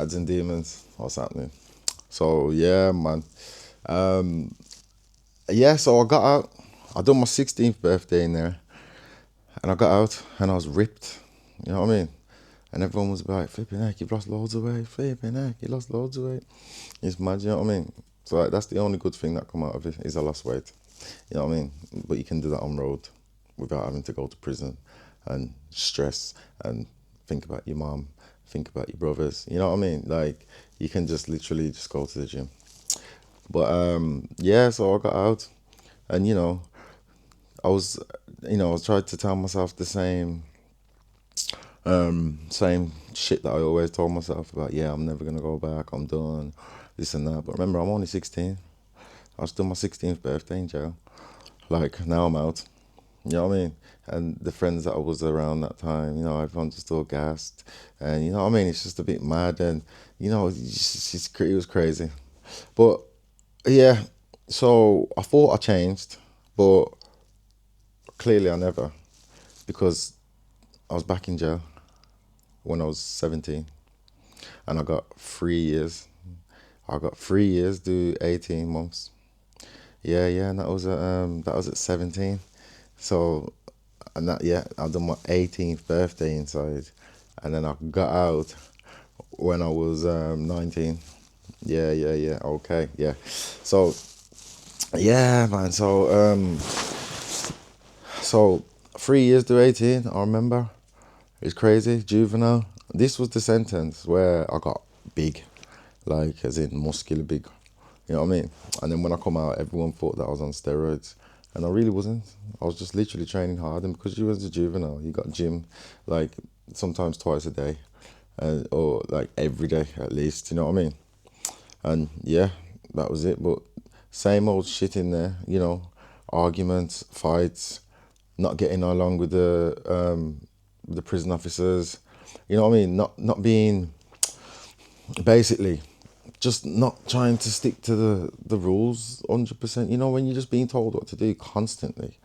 Ads and demons, what's happening? So yeah, man. Um, yeah, so I got out. I done my 16th birthday in there, and I got out, and I was ripped. You know what I mean? And everyone was like, "Flipping heck, you've lost loads of weight. Flipping heck, you lost loads of weight." It's mad. You know what I mean? So like, that's the only good thing that come out of it is I lost weight. You know what I mean? But you can do that on road without having to go to prison and stress and think about your mom, think about your brothers. You know what I mean? Like you can just literally just go to the gym. But yeah, so I got out, and I was, I was trying to tell myself the same shit that I always told myself about. Yeah, I'm never gonna go back. I'm done. This and that. But remember, I'm only 16. I was still my 16th birthday in jail. Like now I'm out. You know what I mean? And the friends that I was around that time, everyone's just all gassed, and you know what I mean. It's just a bit mad, and it was crazy. But yeah, so I thought I changed, but clearly I never, because I was back in jail when I was 17, and I got 3 years. I got 3 years, do 18 months. Yeah, yeah, and that was at 17. So, and that, yeah, I done my 18th birthday inside, and then I got out when I was 19. Yeah, yeah, yeah. Okay, yeah. So, yeah, man. So 3 years to 18. I remember it's crazy. Juvenile. This was the sentence where I got big, like as in muscular big. You know what I mean? And then when I come out, everyone thought that I was on steroids, and I really wasn't. I was just literally training hard, and because you was a juvenile, you got gym, like sometimes twice a day, or like every day at least. You know what I mean? And yeah, that was it. But same old shit in there. Arguments, fights, not getting along with the prison officers. You know what I mean? Not being, basically, just not trying to stick to the rules 100%. When you're just being told what to do constantly,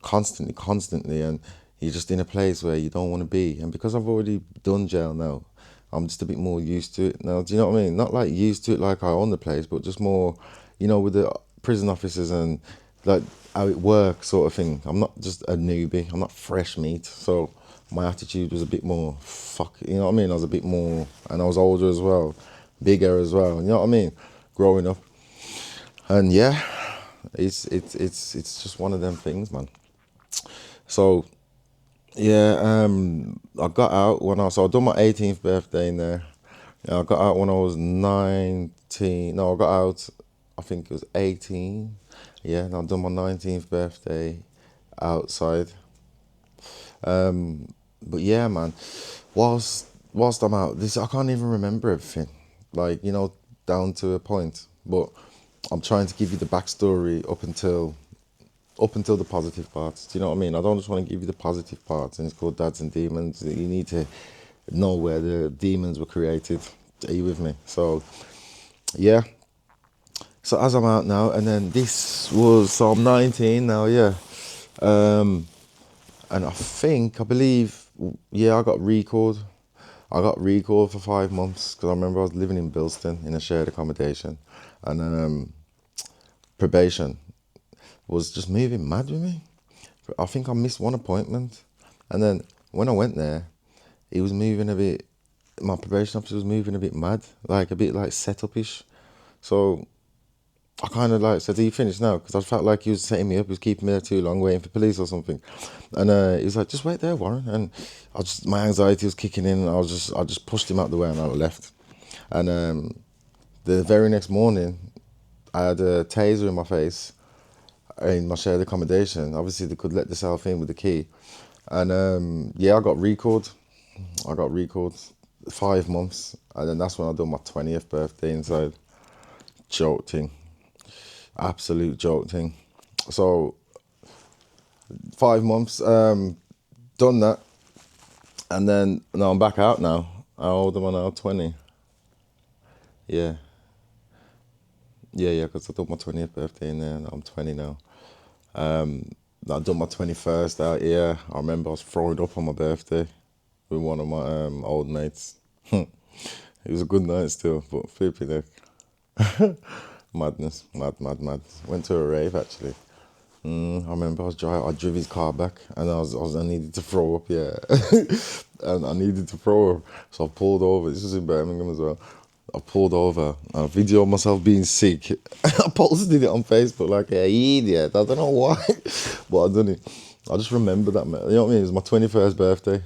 constantly, constantly, and you're just in a place where you don't want to be. And because I've already done jail now, I'm just a bit more used to it now. Do you know what I mean? Not like used to it like I own the place, but just more, with the prison officers and like how it works, sort of thing. I'm not just a newbie. I'm not fresh meat. So my attitude was a bit more fuck. You know what I mean? I was a bit more, and I was older as well, bigger as well. You know what I mean? Growing up, and yeah, it's just one of them things, man. So yeah, I got out so I done my 18th birthday in there. Yeah, I got out when I was 19. No, I got out, I think it was 18. Yeah, and I done my 19th birthday outside. But yeah, man, whilst I'm out, this I can't even remember everything, like down to a point. But I'm trying to give you the backstory up until the positive parts. Do you know what I mean? I don't just want to give you the positive parts, and it's called Dads and Demons. You need to know where the demons were created. Are you with me? So yeah. So as I'm out now, and then so I'm 19 now. Yeah. Um, and I believe, yeah, I got recalled. I got recalled for 5 months because I remember I was living in Bilston in a shared accommodation, and then probation was just moving mad with me. I think I missed one appointment, and then when I went there, he was moving a bit. My probation officer was moving a bit mad, like a bit like setup-ish. So I kind of like said, "Are you finished now?" Because I felt like he was setting me up. He was keeping me there too long, waiting for police or something. And he was like, "Just wait there, Warren." And my anxiety was kicking in. And I just pushed him out the way and I left. And the very next morning, I had a taser in my face in my shared accommodation. Obviously, they could let the self in with the key. And yeah, I got recalled. 5 months. And then that's when I done my 20th birthday inside. Joke thing. Absolute joke thing. So 5 months, done that. And then, no, I'm back out now. How old am I now? 20. Yeah. Yeah, yeah, because I done my 20th birthday in there and I'm 20 now. I done my 21st out here. I remember I was throwing up on my birthday with one of my old mates. It was a good night still, but flipping heck. Madness, mad. Went to a rave actually. I remember I was driving. I drove his car back, and I needed to throw up. Yeah, and I needed to throw up, so I pulled over. This was in Birmingham as well. I pulled over and I videoed myself being sick. I posted it on Facebook like an idiot. I don't know why, but I done it. I just remember that, man. You know what I mean? It was my 21st birthday.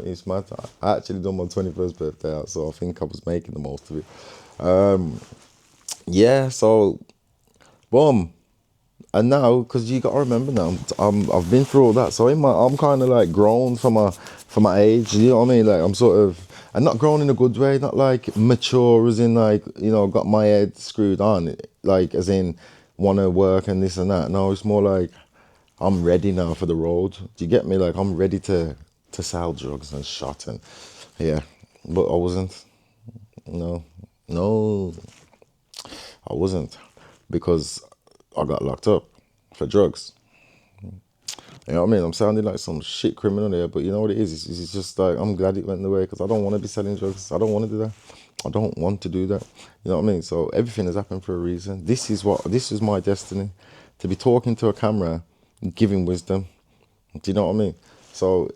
It's mad. I actually done my 21st birthday out, so I think I was making the most of it. Yeah, so boom. And now, because you got to remember now, I've been through all that. So I'm kind of like grown for my age. You know what I mean? Like I'm sort of, and not grown in a good way, not like mature as in like, got my head screwed on, like as in want to work and this and that. No, it's more like I'm ready now for the road. Do you get me? Like I'm ready to sell drugs and shot and yeah, but I wasn't. No, no, I wasn't because I got locked up for drugs. You know what I mean? I'm sounding like some shit criminal here, but you know what it is? It's just like, I'm glad it went the way because I don't want to be selling drugs. I don't want to do that. I don't want to do that. You know what I mean? So everything has happened for a reason. This is my destiny. To be talking to a camera, giving wisdom. Do you know what I mean? So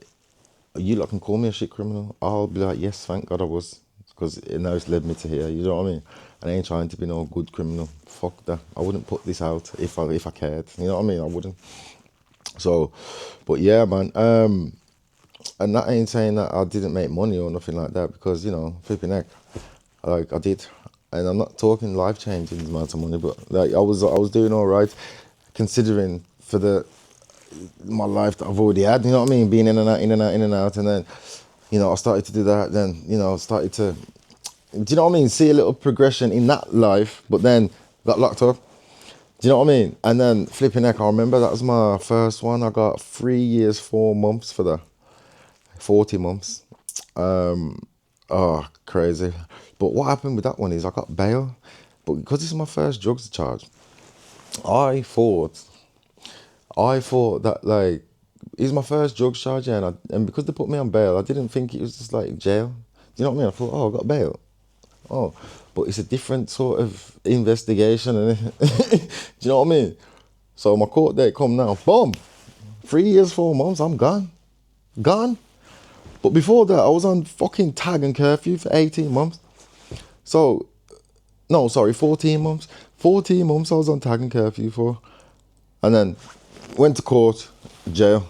you lot can call me a shit criminal. I'll be like, yes, thank God I was. Because now it's led me to here. You know what I mean? And I ain't trying to be no good criminal. Fuck that. I wouldn't put this out if I cared. You know what I mean? I wouldn't. So, but yeah, man. And that ain't saying that I didn't make money or nothing like that because flipping heck, like I did. And I'm not talking life changing amounts of money, but like I was doing all right, considering for my life that I've already had. You know what I mean? Being in and out, in and out, in and out, and then I started to do that. Then started to, do you know what I mean? See a little progression in that life, but then got locked up. Do you know what I mean? And then flipping heck, I remember that was my first one. I got 3 years, 4 months for that. 40 months. Oh, crazy. But what happened with that one is I got bail. But because this is my first drugs charge, I thought that like it's my first drugs charge, yeah, and because they put me on bail, I didn't think it was just like jail. Do you know what I mean? I thought, oh, I got bail. Oh, but it's a different sort of investigation, and do you know what I mean? So my court date come now, boom, 3 years, 4 months, I'm gone. But before that, I was on fucking tag and curfew for 18 months. So, no, sorry, 14 months. 14 months I was on tag and curfew for. And then went to court, jail.